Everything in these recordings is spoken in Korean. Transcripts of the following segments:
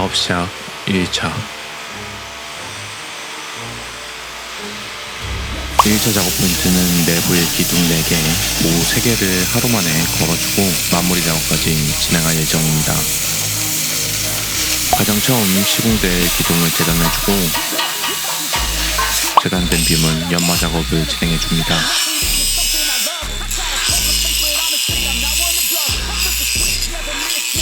사업시작 1차 1차 작업 포인트는 내부의 기둥 4개, 모 3개를 하루 만에 걸어주고 마무리 작업까지 진행할 예정입니다. 가장 처음 시공될 기둥을 재단해주고 재단된 빔은 연마 작업을 진행해줍니다.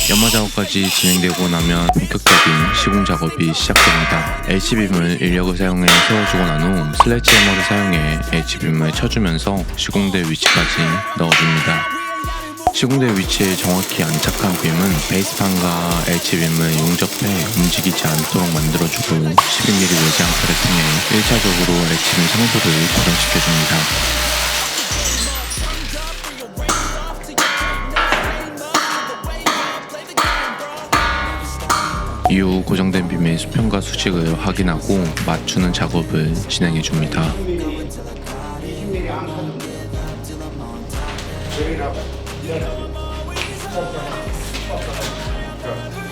연마 작업까지 진행되고 나면 본격적인 시공 작업이 시작됩니다. H빔을 인력을 사용해 세워주고 난 후 슬래지 해머를 사용해 H빔을 쳐주면서 시공될 위치까지 넣어줍니다. 시공될 위치에 정확히 안착한 빔은 베이스판과 H빔을 용접해 움직이지 않도록 만들어주고 12mm 외장칼을 통해 1차적으로 H빔 상부를 고정시켜줍니다. 이후 고정된 빔의 수평과 수직을 확인하고 맞추는 작업을 진행해줍니다.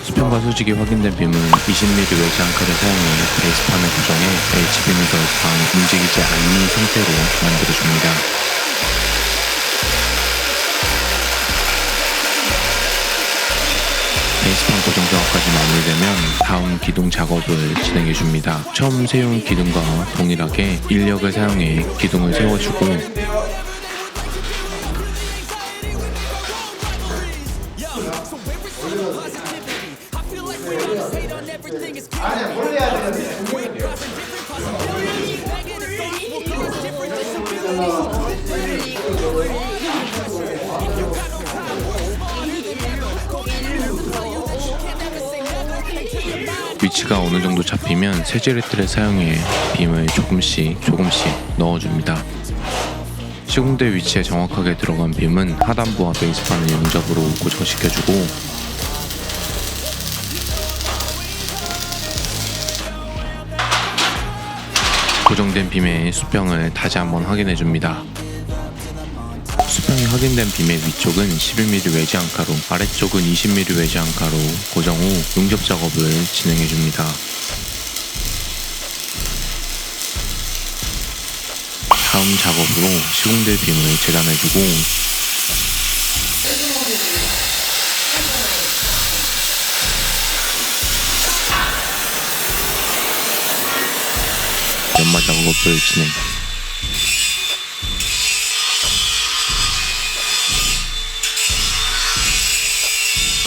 수평과 수직이 확인된 빔은 20mm 외장칼을 사용해 베이스판을 고정해 H빔을 더 이상 움직이지 않는 상태로 만들어줍니다. 베이스판 고정 작업까지 마무리되면 다음 기둥 작업을 진행해줍니다. 처음 세운 기둥과 동일하게 인력을 사용해 기둥을 세워주고 위치가 어느 정도 잡히면 세제레트를 사용해 빔을 조금씩 넣어줍니다. 시공대 위치에 정확하게 들어간 빔은 하단부와 베이스판을 용접으로 고정시켜주고 고정된 빔의 수평을 다시 한번 확인해줍니다. 수평이 확인된 빔의 위쪽은 11mm 외지 안카로, 아래쪽은 20mm 외지 안카로 고정 후 용접 작업을 진행해줍니다. 다음 작업으로 시공될 빔을 재단해주고 연마 작업을 진행.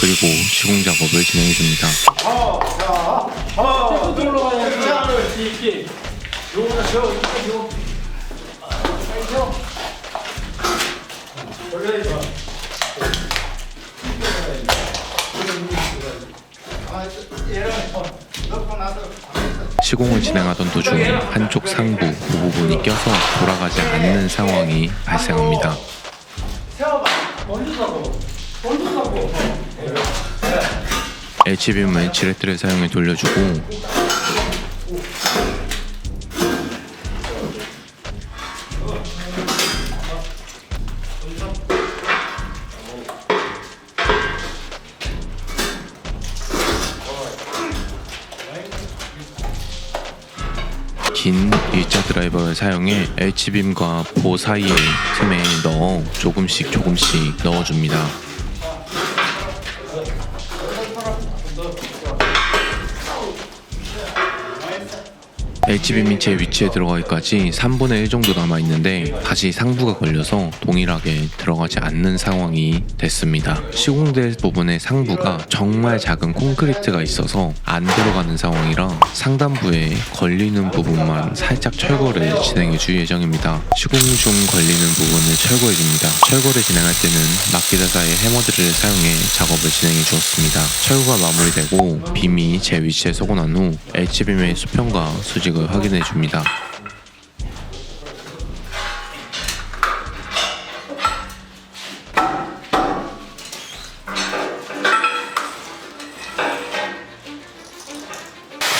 그리고 시공 작업을 진행해줍니다. 시공을 진행하던 도중 한쪽 상부 부분이 껴서 돌아가지 않는 상황이 발생합니다. H빔을 지렛대를 사용해 돌려주고 긴 일자 드라이버를 사용해 H빔과 보 사이의 틈에 넣어 조금씩 넣어줍니다. H빔이 제 위치에 들어가기까지 3분의 1 정도 남아있는데 다시 상부가 걸려서 동일하게 들어가지 않는 상황이 됐습니다. 시공될 부분의 상부가 정말 작은 콘크리트가 있어서 안 들어가는 상황이라 상단부에 걸리는 부분만 살짝 철거를 진행해 줄 예정입니다. 시공 중 걸리는 부분을 철거해 줍니다. 철거를 진행할 때는 막기자사의 해머드를 사용해 작업을 진행해 주었습니다. 철거가 마무리되고 빔이 제 위치에 서고 난 후 H빔의 수평과 수직을 확인해 줍니다.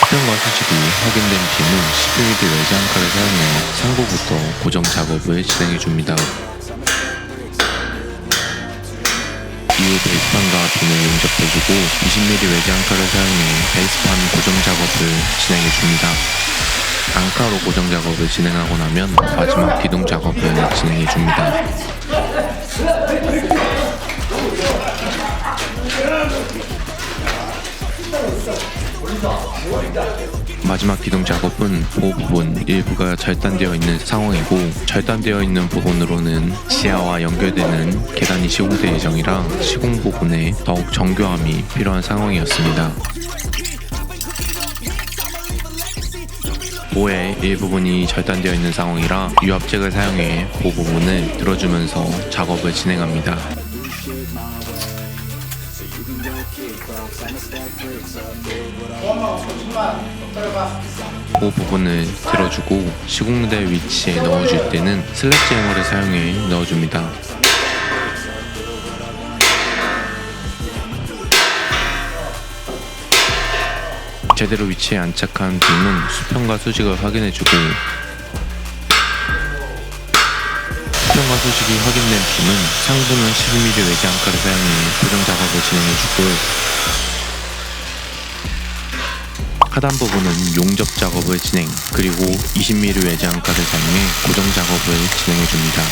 수평과 수직이 확인된 빔은 11mm 외지 안카를 사용해 상부부터 고정 작업을 진행해 줍니다. 이후 베이스판과 빔을 용접해주고 20mm 외지 안카를 사용해 베이스판 작업을 진행해 줍니다. 앙카로 고정 작업을 진행하고 나면 마지막 기둥 작업을 진행해 줍니다. 마지막 기둥 작업은 보호 부분 일부가 절단되어 있는 상황이고, 절단되어 있는 부분으로는 지하와 연결되는 계단이 시공될 예정이라 시공 부분에 더욱 정교함이 필요한 상황이었습니다. 보의 일부분이 절단되어 있는 상황이라 유압잭을 사용해 보 부분을 들어주면서 작업을 진행합니다. 보 부분을 들어주고 시공대 위치에 넣어줄 때는 슬래지 해머를 사용해 넣어줍니다. 제대로 위치에 안착한 빔은 수평과 수직을 확인해주고, 수평과 수직이 확인된 빔은 상부는 12mm 외지 앙카를 사용해 고정 작업을 진행해주고, 하단 부분은 용접 작업을 진행, 그리고 20mm 외지 앙카를 사용해 고정 작업을 진행해줍니다.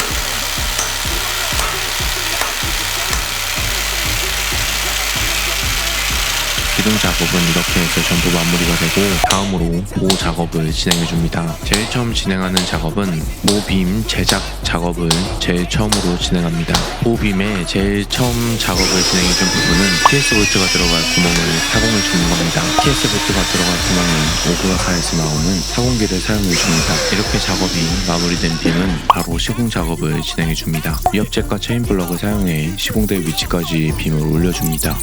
기둥 작업은 이렇게 해서 전부 마무리가 되고, 다음으로 보호 작업을 진행해줍니다. 제일 처음 진행하는 작업은 보호빔 제작 작업을 제일 처음으로 진행합니다. 보호빔의 제일 처음 작업을 진행해준 부분은 TS 볼트가 들어갈 구멍을 타공해 주는 겁니다. TS 볼트가 들어갈 구멍은 오그라카에서 나오는 타공기를 사용해 줍니다. 이렇게 작업이 마무리된 빔은 바로 시공 작업을 진행해 줍니다. 위압잭과 체인 블럭을 사용해 시공대 위치까지 빔을 올려줍니다.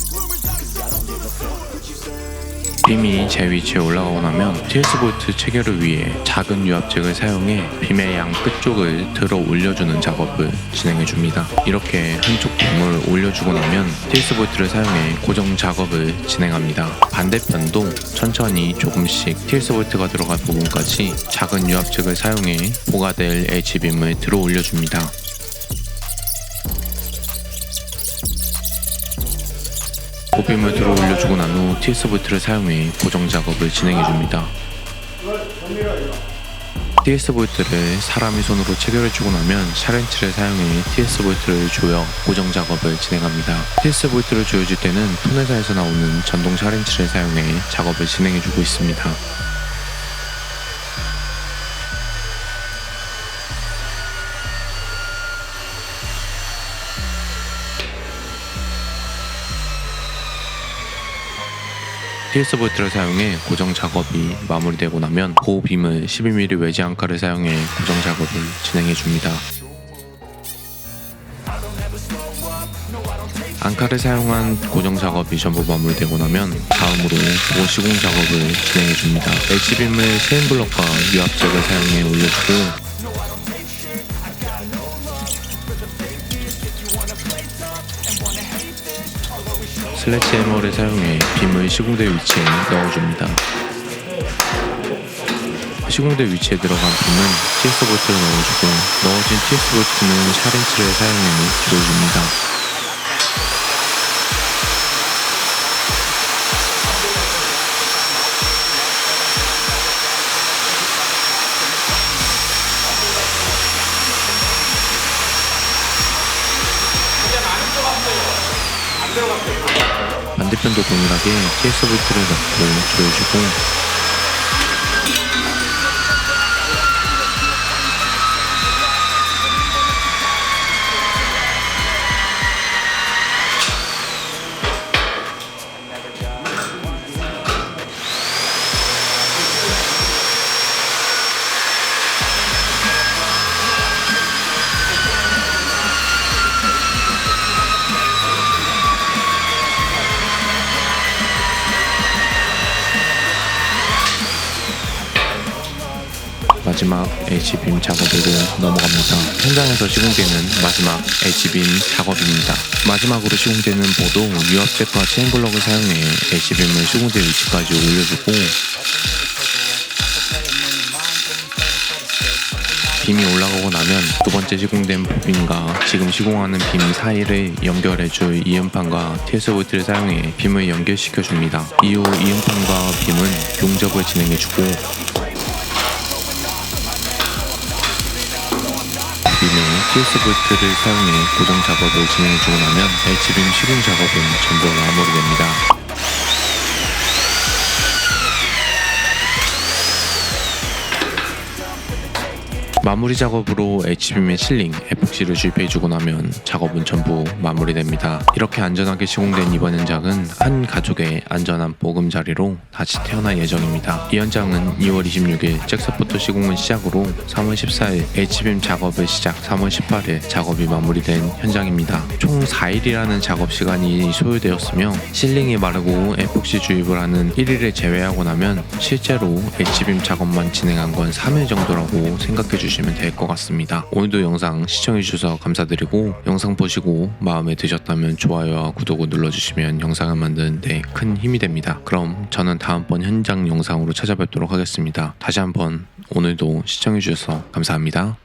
빔이 제 위치에 올라가고 나면 TS 볼트 체결을 위해 작은 유압잭을 사용해 빔의 양 끝쪽을 들어 올려주는 작업을 진행해줍니다. 이렇게 한쪽 빔을 올려주고 나면 TS 볼트를 사용해 고정 작업을 진행합니다. 반대편도 천천히 조금씩 TS 볼트가 들어갈 부분까지 작은 유압잭을 사용해 보가될 H빔을 들어 올려줍니다. 보빔을 들어 올려주고 난 후 TS 볼트를 사용해 고정 작업을 진행해줍니다. TS 볼트를 사람이 손으로 체결해주고 나면 샤렌치를 사용해 TS 볼트를 조여 고정 작업을 진행합니다. TS 볼트를 조여줄 때는 톤회사에서 나오는 전동 샤렌치를 사용해 작업을 진행해주고 있습니다. TS 볼트를 사용해 고정 작업이 마무리되고 나면 보호빔을 12mm 외지 앙카를 사용해 고정 작업을 진행해줍니다. 앙카를 사용한 고정 작업이 전부 마무리되고 나면 다음으로 보호 시공 작업을 진행해줍니다. H빔을 체인 블럭과 유압잭을 사용해 올려주고, 슬래지 해머를 사용해 빔을 시공대 위치에 넣어줍니다. 시공대 위치에 들어간 빔은 TS 볼트를 넣어주고, 넣어진 TS 볼트는 샤렌치를 사용해 조여줍니다. 반대편도 동일하게 TS 볼트를 넣고 조여주고, 마지막 H빔 작업으로 넘어갑니다. 현장에서 시공되는 마지막 H빔 작업입니다. 마지막으로 시공되는 보도 유압잭과 체인 블럭을 사용해 H빔을 시공대 위치까지 올려주고, 빔이 올라가고 나면 두 번째 시공된 보빔과 지금 시공하는 빔 사이를 연결해줄 이음판과 TS 볼트를 사용해 빔을 연결시켜줍니다. 이후 이음판과 빔은 용접을 진행해주고 위는 피어스 볼트를 사용해 고정 작업을 진행해주고 나면 H빔 시공 작업은 전부 마무리됩니다. 마무리 작업으로 H빔의 실링, 에폭시를 주입해주고 나면 작업은 전부 마무리됩니다. 이렇게 안전하게 시공된 이번 현장은 한 가족의 안전한 보금자리로 다시 태어날 예정입니다. 이 현장은 2월 26일 잭스포터 시공을 시작으로 3월 14일 H빔 작업을 시작, 3월 18일 작업이 마무리된 현장입니다. 총 4일이라는 작업 시간이 소요되었으며 실링이 마르고 에폭시 주입을 하는 1일을 제외하고 나면 실제로 H빔 작업만 진행한 건 3일 정도라고 생각해 주시면 될 것 같습니다. 오늘도 영상 시청해주셔서 감사드리고 영상 보시고 마음에 드셨다면 좋아요와 구독을 눌러주시면 영상을 만드는데 큰 힘이 됩니다. 그럼 저는 다음번 현장 영상으로 찾아뵙도록 하겠습니다. 다시 한번 오늘도 시청해주셔서 감사합니다.